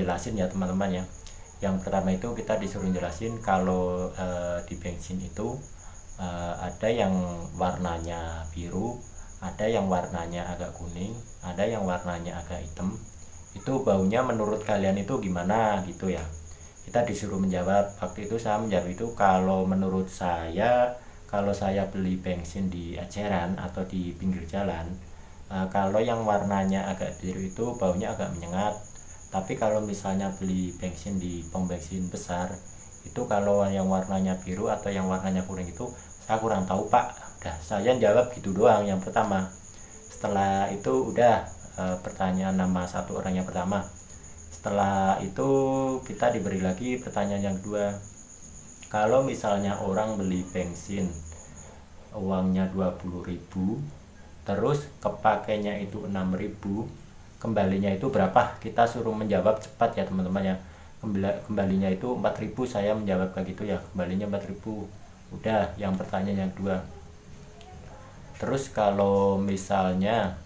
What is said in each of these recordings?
jelasin ya teman-teman ya. Yang pertama itu kita disuruh jelasin kalau di bensin itu ada yang warnanya biru, ada yang warnanya agak kuning, ada yang warnanya agak hitam. Itu baunya menurut kalian itu gimana gitu ya. Kita disuruh menjawab. Waktu itu saya menjawab itu, kalau menurut saya, kalau saya beli bensin di eceran atau di pinggir jalan, kalau yang warnanya agak biru itu baunya agak menyengat. Tapi kalau misalnya beli bensin di pom bensin besar, itu kalau yang warnanya biru atau yang warnanya kuning itu saya kurang tahu pak. Udah, saya jawab gitu doang yang pertama. Setelah itu udah pertanyaan nama satu orang yang pertama. Setelah itu kita diberi lagi pertanyaan yang kedua. Kalau misalnya orang beli bensin uangnya 20.000, terus kepakainya itu 6.000, kembalinya itu berapa? Kita suruh menjawab cepat ya teman-teman ya. Kembalinya itu 4.000, saya menjawab kayak gitu ya, kembalinya 4.000. Udah, yang pertanyaan yang kedua. Terus kalau misalnya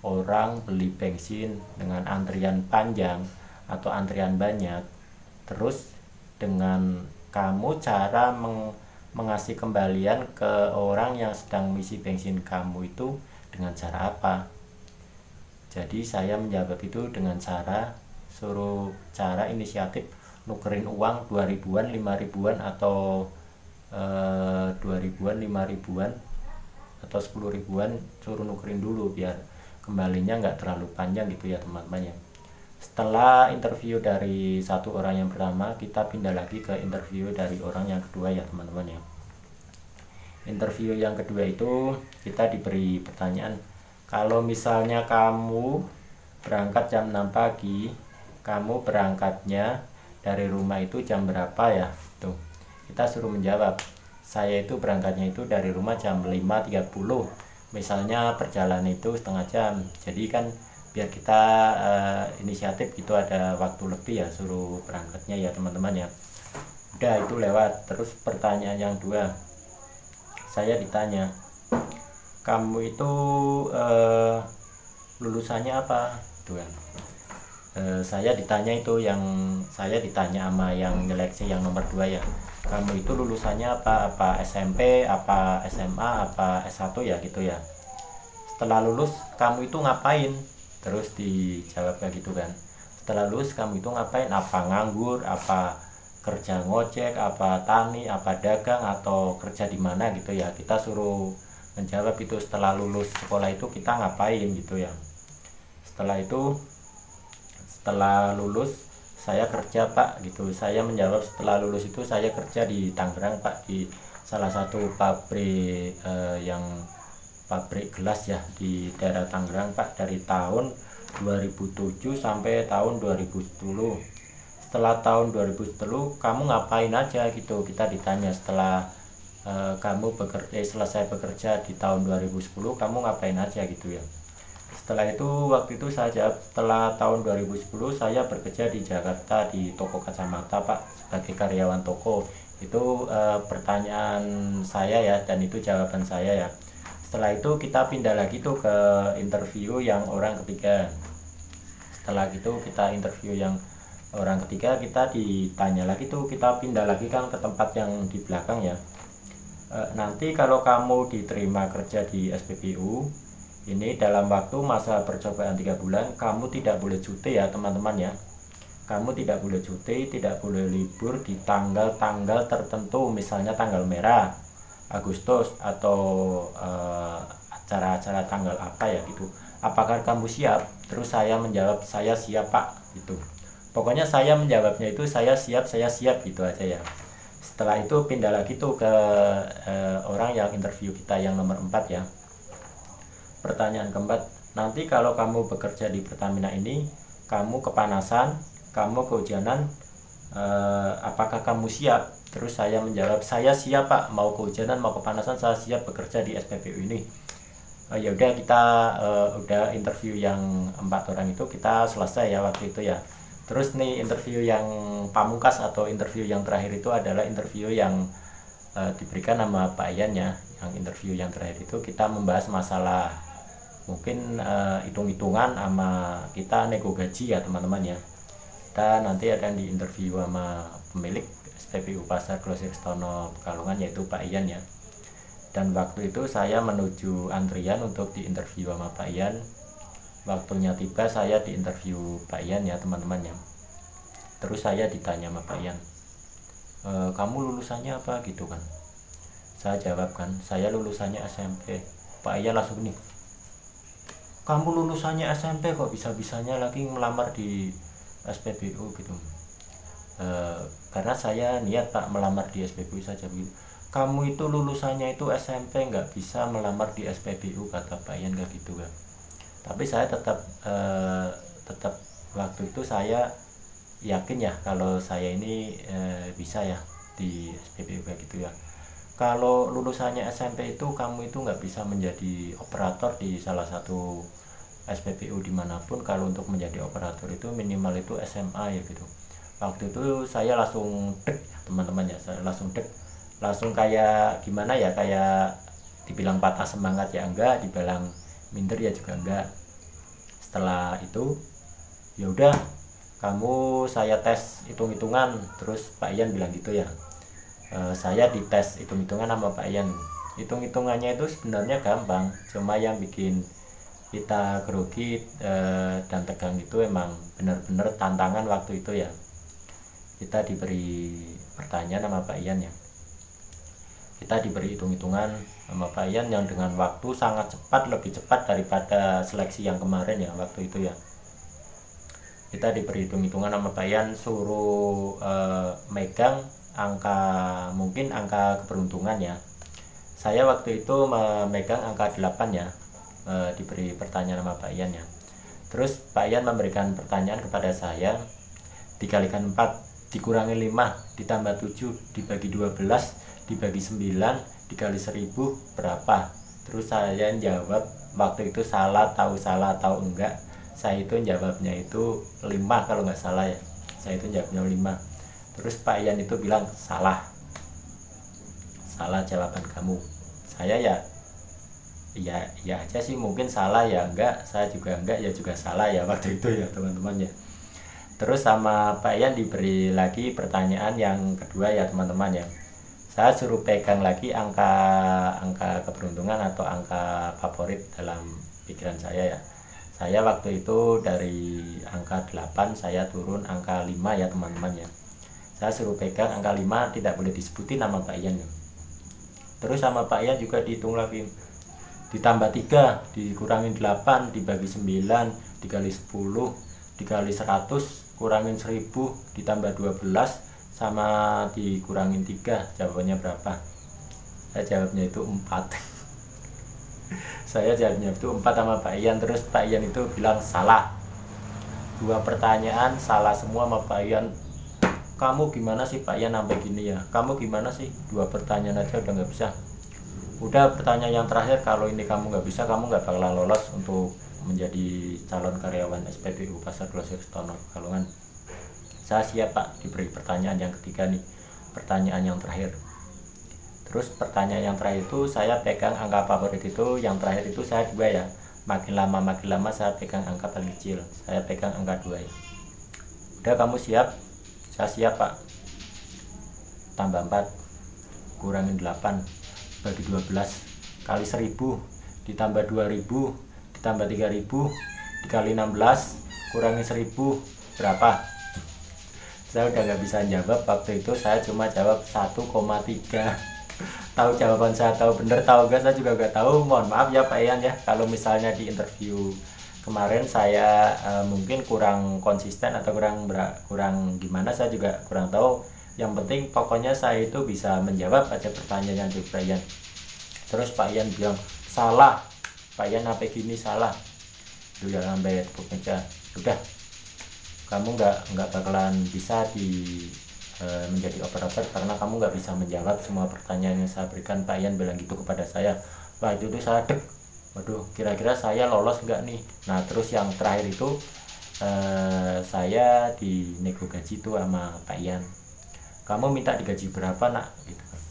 orang beli bensin dengan antrian panjang atau antrian banyak, terus dengan kamu cara mengasih kembalian ke orang yang sedang mengisi bensin kamu itu dengan cara apa? Jadi saya menjawab itu dengan cara inisiatif nukerin uang 2.000-an, 5.000-an atau 2.000-an, 5.000-an atau 10.000-an, suruh nukerin dulu biar kembalinya nggak terlalu panjang gitu ya teman-teman ya. Setelah interview dari satu orang yang pertama, kita pindah lagi ke interview dari orang yang kedua ya teman-teman ya. Interview yang kedua itu kita diberi pertanyaan, kalau misalnya kamu berangkat jam 6 pagi, kamu berangkatnya dari rumah itu jam berapa ya? Tuh, kita suruh menjawab, saya itu berangkatnya itu dari rumah jam 5.30. Misalnya perjalanan itu setengah jam. Jadi kan biar kita inisiatif gitu, ada waktu lebih ya, suruh berangkatnya ya teman-teman ya. Udah, itu lewat. Terus pertanyaan yang dua, saya ditanya, kamu itu lulusannya apa? Itu kan. Saya ditanya sama yang nyeleksi yang nomor 2 ya. Kamu itu lulusannya apa? Apa SMP, apa SMA, apa S1 ya gitu ya. Setelah lulus kamu itu ngapain? Terus dijawab kayak gitu kan. Setelah lulus kamu itu ngapain? Apa nganggur, apa kerja ngojek, apa tani, apa dagang, atau kerja di mana gitu ya. Kita suruh menjawab itu setelah lulus sekolah itu kita ngapain gitu ya. Setelah lulus saya kerja pak gitu. Saya menjawab setelah lulus itu saya kerja di Tangerang pak, di salah satu pabrik pabrik gelas ya di daerah Tangerang pak, dari tahun 2007 sampai tahun 2010. Setelah tahun 2010 kamu ngapain aja gitu, kita ditanya. Setelah kamu selesai bekerja di tahun 2010 kamu ngapain aja gitu ya. Setelah itu waktu itu saya jawab, setelah tahun 2010 saya bekerja di Jakarta di toko kacamata pak, sebagai karyawan toko. Itu pertanyaan saya ya, dan itu jawaban saya ya. Setelah itu kita pindah lagi tuh ke interview yang orang ketiga. Setelah gitu kita interview yang orang ketiga, kita ditanya lagi tuh, kita pindah lagi kan ke tempat yang di belakang ya. Nanti kalau kamu diterima kerja di SPBU ini, dalam waktu masa percobaan 3 bulan kamu tidak boleh cuti ya teman-teman ya. Kamu tidak boleh cuti, tidak boleh libur di tanggal-tanggal tertentu, misalnya tanggal merah, Agustus, atau acara-acara tanggal apa ya gitu. Apakah kamu siap? Terus saya menjawab, saya siap pak gitu. Pokoknya saya menjawabnya itu saya siap gitu aja ya. Setelah itu pindah lagi tuh ke orang yang interview kita yang nomor 4 ya. Pertanyaan keempat, nanti kalau kamu bekerja di Pertamina ini, kamu kepanasan, kamu kehujanan, apakah kamu siap? Terus saya menjawab, saya siap pak, mau kehujanan mau kepanasan saya siap bekerja di SPBU ini. Ya udah, kita udah interview yang 4 orang itu kita selesai ya waktu itu ya. Terus nih interview yang pamungkas atau interview yang terakhir itu adalah interview yang diberikan sama Pak Ian ya. Yang interview yang terakhir itu kita membahas masalah mungkin hitung-hitungan sama kita nego gaji ya teman-teman ya. kita nanti akan diinterview sama pemilik SPBU Pasar Grosir Stono Pekalongan, yaitu Pak Ian ya. Dan waktu itu saya menuju antrian untuk diinterview sama Pak Ian. Waktunya tiba, saya diinterview Pak Ian ya teman-teman ya. Terus saya ditanya sama Pak Ian, kamu lulusannya apa gitu kan. Saya jawab kan, saya lulusannya SMP. Pak Ian langsung nih, kamu lulusannya SMP kok bisa-bisanya lagi melamar di SPBU gitu. Karena saya niat Pak melamar di SPBU saja begitu. Kamu itu lulusannya itu SMP, nggak bisa melamar di SPBU, kata Pak Ian kayak gitu kan. Tapi saya tetap waktu itu saya yakin ya kalau saya ini bisa ya di SPBU kayak gitu ya. Kalau lulusannya SMP itu kamu itu nggak bisa menjadi operator di salah satu SPBU dimanapun. Kalau untuk menjadi operator itu minimal itu SMA ya gitu. Waktu itu saya langsung dek ya teman-teman ya, saya langsung dek, langsung kayak gimana ya, kayak dibilang patah semangat ya enggak, dibilang minder ya juga enggak. Setelah itu ya udah, kamu saya tes hitung-hitungan. Terus Pak Ian bilang gitu ya, saya dites hitung-hitungan sama Pak Ian. Hitung-hitungannya itu sebenarnya gampang, cuma yang bikin kita grogi dan tegang itu emang benar-benar tantangan waktu itu ya. Kita diberi pertanyaan sama Pak Ian ya, kita diberi hitung-hitungan sama Pak Ian yang dengan waktu sangat cepat, lebih cepat daripada seleksi yang kemarin ya waktu itu ya. Kita diberi hitung-hitungan sama Pak Ian, suruh megang angka, mungkin angka keberuntungan ya. Saya waktu itu memegang angka 8 ya, diberi pertanyaan sama Pak Ian ya. Terus Pak Ian memberikan pertanyaan kepada saya, dikalikan 4 dikurangi 5 ditambah 7 dibagi 12 dibagi 9 dikali 1000 berapa. Terus saya jawab waktu itu salah tahu enggak, saya itu jawabnya itu 5 kalau nggak salah ya, saya itu jawabnya 5. Terus Pak Ian itu bilang salah jawaban kamu. Saya ya aja sih, mungkin salah ya enggak, saya juga enggak ya juga salah ya waktu itu ya teman-teman ya. Terus sama Pak Ian diberi lagi pertanyaan yang kedua ya teman-teman ya. Saya suruh pegang lagi angka keberuntungan atau angka favorit dalam pikiran saya ya. Saya waktu itu dari angka 8 saya turun angka 5 ya teman-teman ya. Saya suruh pegang angka 5, tidak boleh disebutin nama Pak Ian ya. Terus sama Pak Ian juga dihitung lagi, ditambah 3 dikurangin 8 dibagi 9 dikali 10 dikali 100 kurangin 1000 ditambah 12 sama dikurangin 3, jawabannya berapa? Saya jawabnya itu 4. Saya jawabnya itu 4 sama Pak Ian. Terus Pak Ian itu bilang salah, 2 pertanyaan salah semua sama Pak Ian. Kamu gimana sih Pak Ian sampai gini ya, kamu gimana sih 2 pertanyaan aja udah nggak bisa. Udah pertanyaan yang terakhir, kalau ini kamu nggak bisa, kamu nggak bakalan lolos untuk menjadi calon karyawan SPBU Pasar Grosir Stono Pekalongan. Saya siap Pak. Diberi pertanyaan yang ketiga nih, pertanyaan yang terakhir. Terus pertanyaan yang terakhir itu saya pegang angka favorit itu, yang terakhir itu saya 2 ya. Makin lama saya pegang angka paling kecil, saya pegang angka 2 ya. Udah kamu siap? Saya siap Pak. Tambah 4 kurangin 8 bagi 12 kali 1000 ditambah 2000 ditambah 3000 dikali 16 kurangi 1000 berapa. Saya udah nggak bisa jawab waktu itu, saya cuma jawab 1,3. Tahu jawaban saya, tahu bener tahu enggak saya juga nggak tahu. Mohon maaf ya Pak Ian ya kalau misalnya di interview kemarin saya mungkin kurang konsisten atau kurang gimana, saya juga kurang tahu. Yang penting pokoknya saya itu bisa menjawab aja pertanyaan yang Pak Ian. Terus Pak Ian bilang salah, Pak Ian sampai gini salah, udah sampai tepuk meja. Udah, kamu nggak bakalan bisa menjadi operator karena kamu nggak bisa menjawab semua pertanyaan yang saya berikan. Pak Ian bilang gitu kepada saya. Wah itu tuh saya dek, waduh kira-kira saya lolos nggak nih. Nah terus yang terakhir itu saya dinego gaji tuh sama Pak Ian. Kamu minta digaji berapa nak gitu kan.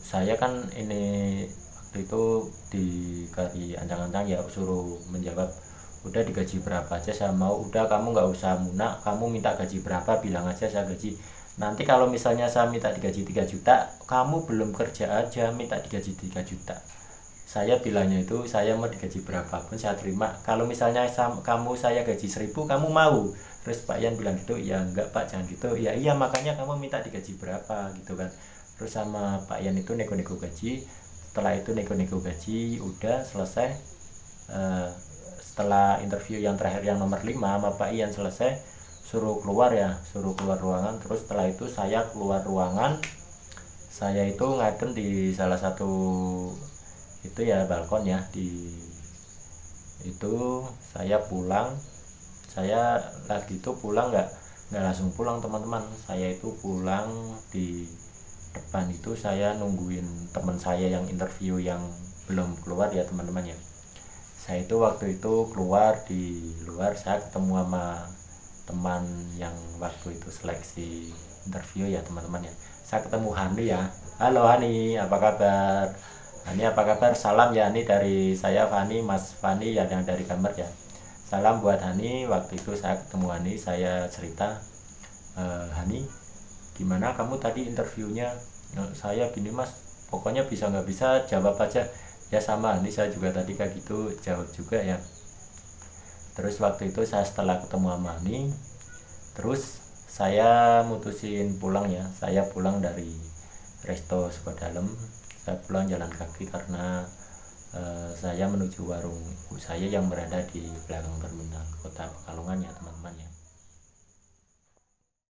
Saya kan ini waktu itu dikasih ancang-ancang ya, suruh menjawab udah digaji berapa aja saya mau, udah kamu nggak usah munak, kamu minta gaji berapa bilang aja saya gaji. Nanti kalau misalnya saya minta digaji 3 juta, kamu belum kerja aja minta digaji 3 juta. Saya bilangnya itu saya mau digaji berapapun saya terima. Kalau misalnya kamu saya gaji 1.000 kamu mau. Terus Pak Ian bilang gitu, ya enggak Pak jangan gitu. Ya iya makanya kamu minta digaji berapa gitu kan. Terus sama Pak Ian itu nego-nego gaji. Setelah itu nego-nego gaji udah selesai. Setelah interview yang terakhir yang nomor 5 sama Pak Ian selesai, suruh keluar ruangan. Terus setelah itu saya keluar ruangan, saya itu ngadem di salah satu itu ya balkon ya, di itu saya pulang. Saya lagi itu pulang nggak langsung pulang teman-teman, saya itu pulang di depan itu saya nungguin teman saya yang interview yang belum keluar ya teman-teman ya. Saya itu waktu itu keluar, di luar saya ketemu sama teman yang waktu itu seleksi interview ya teman-teman ya. Saya ketemu Hani ya. Halo Hani, apa kabar? Hani apa kabar? Salam ya Hani dari saya Fani, Mas Fani ya yang dari gambar ya. Salam buat Hani. Waktu itu saya ketemu Hani, saya cerita, Hani gimana kamu tadi interviewnya? Saya gini Mas, pokoknya bisa nggak bisa jawab aja. Ya sama Hani saya juga tadi kayak gitu jawab juga ya. Terus waktu itu saya setelah ketemu sama Hani, terus saya mutusin pulang ya. Saya pulang dari Resto Sukodalam. Saya pulang jalan kaki karena saya menuju warung ibu saya yang berada di belakang terminal Kota Pekalongan ya teman-teman ya.